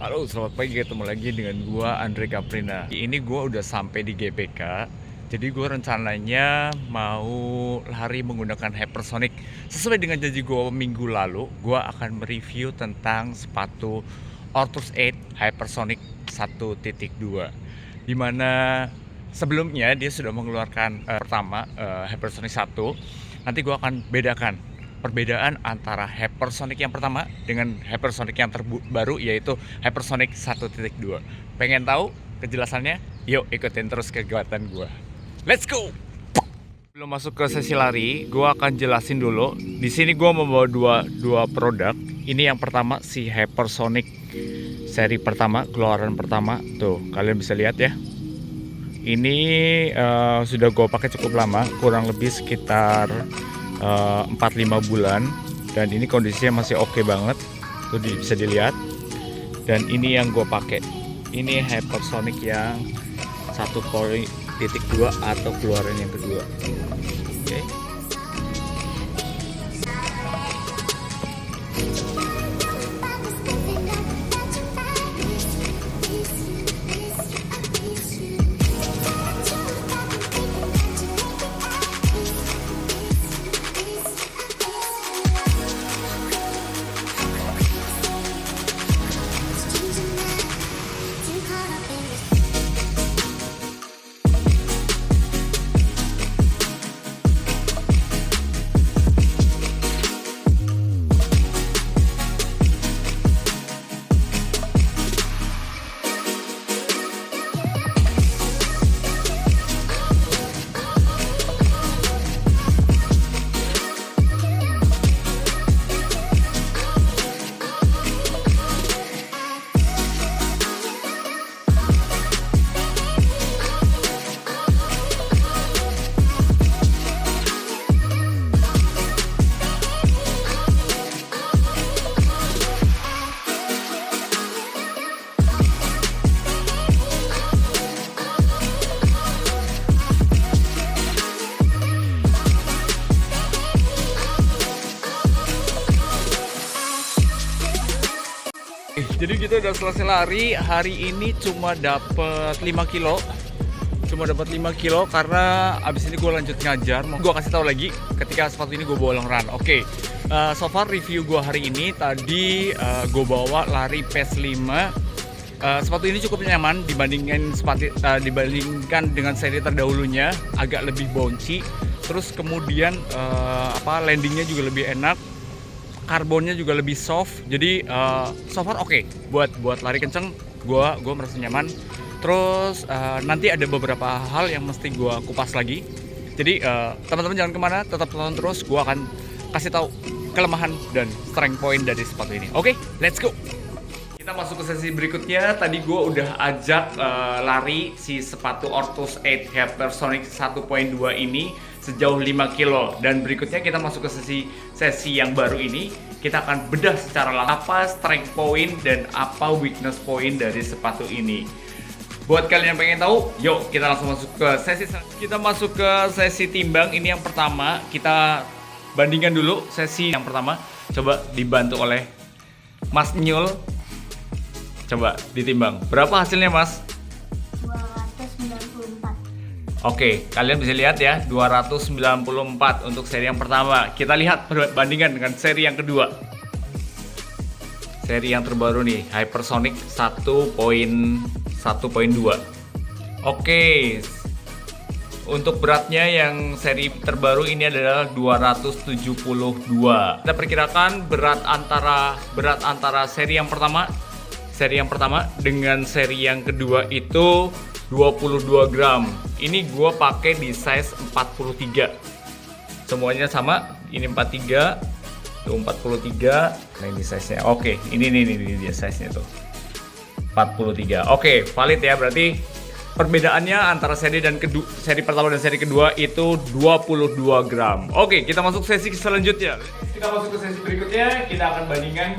Halo, selamat pagi. Ketemu lagi dengan gua Andre Caprina. Ini gua udah sampai di GBK. Jadi gua rencananya mau lari menggunakan Hypersonic. Sesuai dengan janji gua minggu lalu, gua akan mereview tentang sepatu Ortus 8 Hypersonic 1.2. Dimana sebelumnya dia sudah mengeluarkan pertama Hypersonic 1. Nanti gua akan bedakan perbedaan antara Hypersonic yang pertama dengan Hypersonic yang terbaru, yaitu Hypersonic 1.2. Pengen tahu kejelasannya? Yuk ikutin terus kegiatan gue. Let's go! Belum masuk ke sesi lari, gue akan jelasin dulu. Di sini gue membawa dua produk. Ini yang pertama si Hypersonic seri pertama, keluaran pertama. Tuh, kalian bisa lihat ya. Ini sudah gue pakai cukup lama, kurang lebih sekitar 4-5 bulan, dan ini kondisinya masih oke banget. Tuh bisa dilihat. Dan ini yang gue pakai, ini Hypersonic yang 1.2 atau keluaran yang kedua. Oke. Jadi kita udah selesai lari. Hari ini cuma dapat 5 kilo. Karena abis ini gue lanjut ngajar. Gue kasih tahu lagi ketika sepatu ini gue bawa long run. Oke. So far review gue hari ini tadi gue bawa lari pace 5. Sepatu ini cukup nyaman dibandingkan dengan seri terdahulunya, agak lebih bouncy. Terus kemudian landingnya juga lebih enak. Karbonnya juga lebih soft, jadi so far oke. Buat lari kenceng, gue merasa nyaman. Terus nanti ada beberapa hal yang mesti gue kupas lagi. Jadi teman-teman jangan kemana, tetap tonton terus. Gue akan kasih tahu kelemahan dan strength point dari sepatu ini. Oke, let's go. Kita masuk ke sesi berikutnya. Tadi gue udah ajak lari si sepatu Ortus 8 Hypersonic 1.2 ini sejauh 5 kilo. Dan berikutnya kita masuk ke sesi yang baru ini. Kita akan bedah secara langsung apa strength point dan apa weakness point dari sepatu ini. Buat kalian yang pengen tahu, yuk kita langsung masuk ke sesi. Kita masuk ke sesi timbang. Ini yang pertama. Kita bandingkan dulu sesi yang pertama. Coba dibantu oleh Mas Nyul. Coba ditimbang. Berapa hasilnya, Mas? 294. Oke, kalian bisa lihat ya, 294 untuk seri yang pertama. Kita lihat perbandingan dengan seri yang kedua. Seri yang terbaru nih, Hypersonic 1.2. Oke. Untuk beratnya yang seri terbaru ini adalah 272. Kita perkirakan berat antara seri yang pertama dengan seri yang kedua itu 22 gram. Ini gue pakai di size 43. Semuanya sama. Ini 43, tuh 43. Nah ini size-nya. Oke, ini dia size-nya tuh. 43. Oke, valid ya. Berarti perbedaannya antara seri pertama dan seri kedua itu 22 gram. Oke, kita masuk sesi selanjutnya. Kita masuk ke sesi berikutnya. Kita akan bandingkan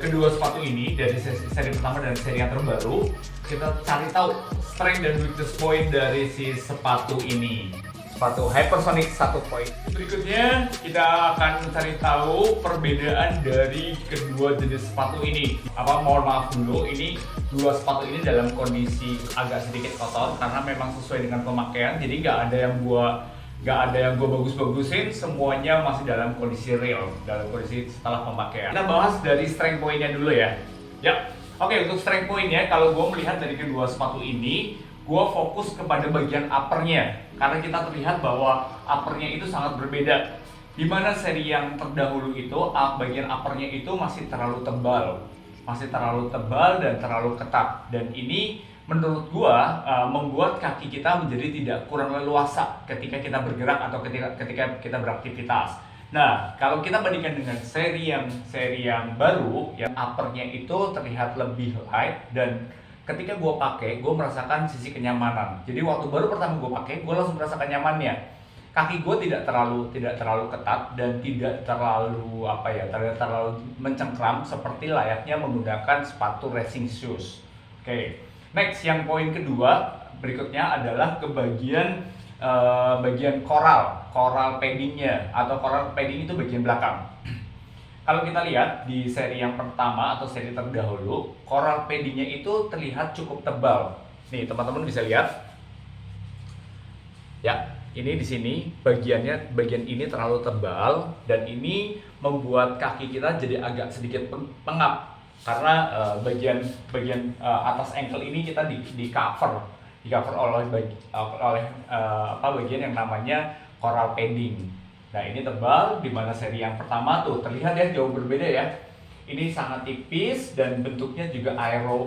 kedua sepatu ini dari seri pertama dan seri yang terbaru. Kita cari tahu strength dan weakness point dari si sepatu ini. sepatu Hypersonic 1 point. Berikutnya kita akan cari tahu perbedaan dari kedua jenis sepatu ini. Mohon maaf dulu, ini dua sepatu ini dalam kondisi agak sedikit kotor karena memang sesuai dengan pemakaian. Jadi nggak ada yang gue bagus-bagusin, semuanya masih dalam kondisi real, dalam kondisi setelah pemakaian. Kita bahas dari strength point-nya dulu ya. Oke, untuk strength point-nya, kalau gue melihat dari kedua sepatu ini, gue fokus kepada bagian uppernya karena kita terlihat bahwa uppernya itu sangat berbeda. Dimana seri yang terdahulu itu bagian uppernya itu masih terlalu tebal dan terlalu ketat, dan ini menurut gue membuat kaki kita menjadi tidak kurang leluasa ketika kita bergerak atau ketika kita beraktivitas. Nah, kalau kita bandingkan dengan seri yang baru, yang uppernya itu terlihat lebih light, dan ketika gue pakai, gue merasakan sisi kenyamanan. Jadi waktu baru pertama gue pakai, gue langsung merasakan nyamannya. Kaki gue tidak terlalu ketat dan tidak terlalu mencengkram seperti layaknya menggunakan sepatu racing shoes. Oke. Next, yang poin kedua berikutnya adalah ke bagian coral paddingnya, atau coral padding itu bagian belakang. Kalau kita lihat di seri yang pertama atau seri terdahulu, coral paddingnya itu terlihat cukup tebal. Nih teman-teman bisa lihat, ya ini di sini bagian ini terlalu tebal, dan ini membuat kaki kita jadi agak sedikit pengap karena bagian atas ankle ini kita di cover oleh bagian yang namanya coral padding. Nah ini tebal, dimana seri yang pertama tuh terlihat ya jauh berbeda ya. Ini sangat tipis dan bentuknya juga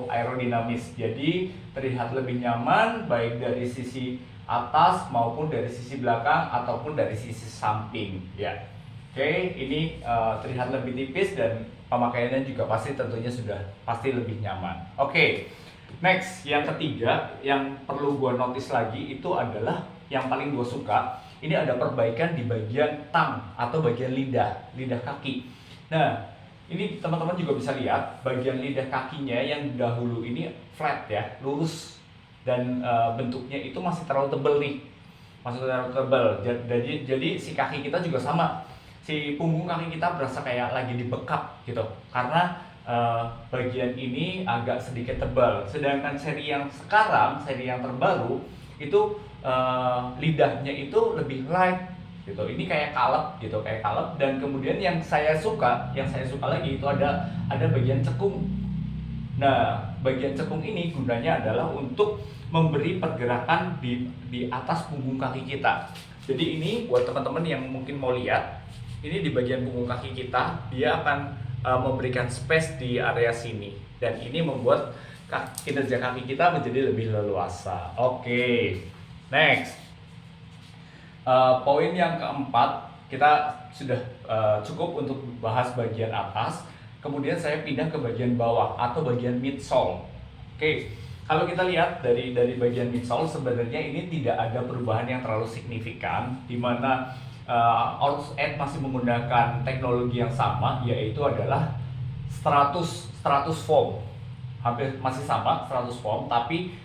aerodinamis, jadi terlihat lebih nyaman baik dari sisi atas maupun dari sisi belakang ataupun dari sisi samping ya. Oke, ini terlihat lebih tipis dan pemakaiannya juga tentunya sudah pasti lebih nyaman. Oke, next, yang ketiga yang perlu gue notice lagi itu adalah yang paling gue suka. Ini ada perbaikan di bagian tang atau bagian lidah kaki. Nah, ini teman-teman juga bisa lihat bagian lidah kakinya yang dahulu ini flat ya, lurus, dan bentuknya itu masih terlalu tebal nih, Jadi si kaki kita juga sama, si punggung kaki kita berasa kayak lagi dibekap gitu, karena bagian ini agak sedikit tebal. Sedangkan seri yang sekarang, seri yang terbaru itu lidahnya itu lebih light gitu. Ini kayak kalep, dan kemudian yang saya suka lagi itu ada bagian cekung. Nah, bagian cekung ini gunanya adalah untuk memberi pergerakan di atas punggung kaki kita. Jadi ini buat teman-teman yang mungkin mau lihat, ini di bagian punggung kaki kita, dia akan memberikan space di area sini, dan ini membuat kinerja kaki kita menjadi lebih leluasa. Oke. Next, poin yang keempat, kita sudah cukup untuk bahas bagian atas. Kemudian saya pindah ke bagian bawah atau bagian midsole. Oke, kalau kita lihat dari bagian midsole, sebenarnya ini tidak ada perubahan yang terlalu signifikan, di mana Ortus Ed masih menggunakan teknologi yang sama, yaitu adalah stratus foam. Hampir masih sama, stratus foam, tapi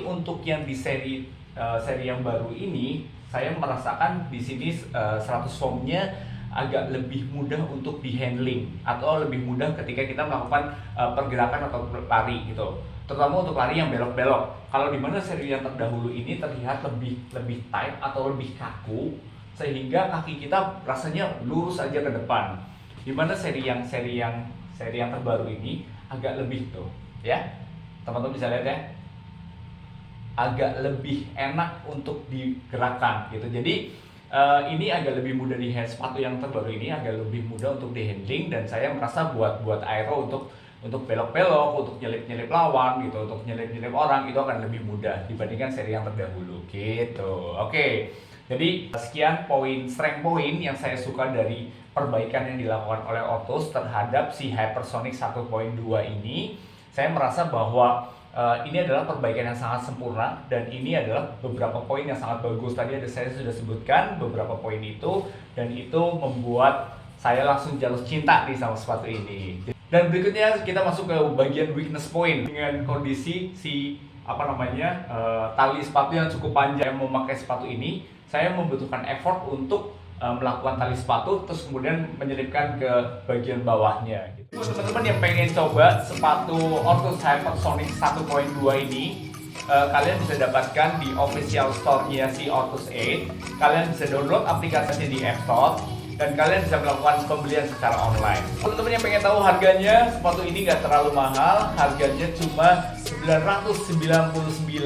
untuk yang di seri yang baru ini, saya merasakan di sini stratus foam-nya agak lebih mudah untuk di handling, atau lebih mudah ketika kita melakukan pergerakan atau lari gitu, terutama untuk lari yang belok-belok. Kalau di mana seri yang terdahulu ini terlihat lebih tight atau lebih kaku, sehingga kaki kita rasanya lurus aja ke depan. Di mana seri yang terbaru ini agak lebih tuh ya, teman-teman bisa lihat ya, agak lebih enak untuk digerakkan gitu. Jadi ini agak lebih mudah di sepatu yang terbaru ini agak lebih mudah untuk di handling, dan saya merasa buat aero untuk belok-belok, untuk nyelip lawan gitu, untuk nyelip orang itu akan lebih mudah dibandingkan seri yang terdahulu gitu. Oke. Jadi sekian strength point yang saya suka dari perbaikan yang dilakukan oleh Ortus terhadap si Hypersonic 1.2 ini. Saya merasa bahwa ini adalah perbaikan yang sangat sempurna, dan ini adalah beberapa poin yang sangat bagus. Tadi saya sudah sebutkan beberapa poin itu, dan itu membuat saya langsung jatuh cinta nih sama sepatu ini. Dan berikutnya kita masuk ke bagian weakness point, dengan kondisi tali sepatu yang cukup panjang. Yang memakai sepatu ini saya membutuhkan effort untuk melakukan tali sepatu, terus kemudian menyelipkan ke bagian bawahnya. Gitu. Teman-teman yang pengen coba sepatu Ortus Hypersonic 1.2 ini, kalian bisa dapatkan di official store-nya si Ortus 8. Kalian bisa download aplikasinya di App Store dan kalian bisa melakukan pembelian secara online. Teman-teman yang pengen tahu harganya, sepatu ini nggak terlalu mahal, harganya cuma 999.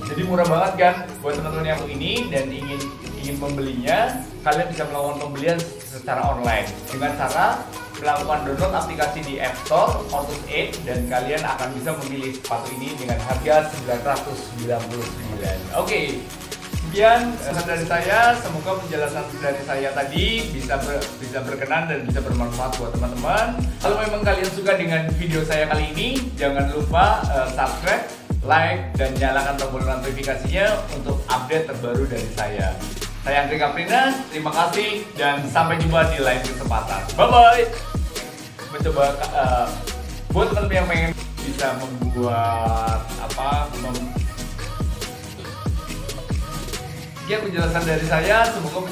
Jadi murah banget kan buat teman-teman yang ini dan ingin membelinya. Kalian bisa melakukan pembelian secara online dengan cara melakukan download aplikasi di App Store Ortus 8 dan kalian akan bisa memilih sepatu ini dengan harga 999. Oke. Sekian dari saya, semoga penjelasan dari saya tadi bisa berkenan dan bisa bermanfaat buat teman-teman. Kalau memang kalian suka dengan video saya kali ini, jangan lupa subscribe, like, dan nyalakan tombol notifikasinya untuk update terbaru dari saya. Saya Andri Caprina, terima kasih dan sampai jumpa di lain kesempatan. Bye-bye! Mencoba, buat teman-teman yang pengen bisa membuat sekian penjelasan dari saya, semoga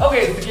Oke, sekian.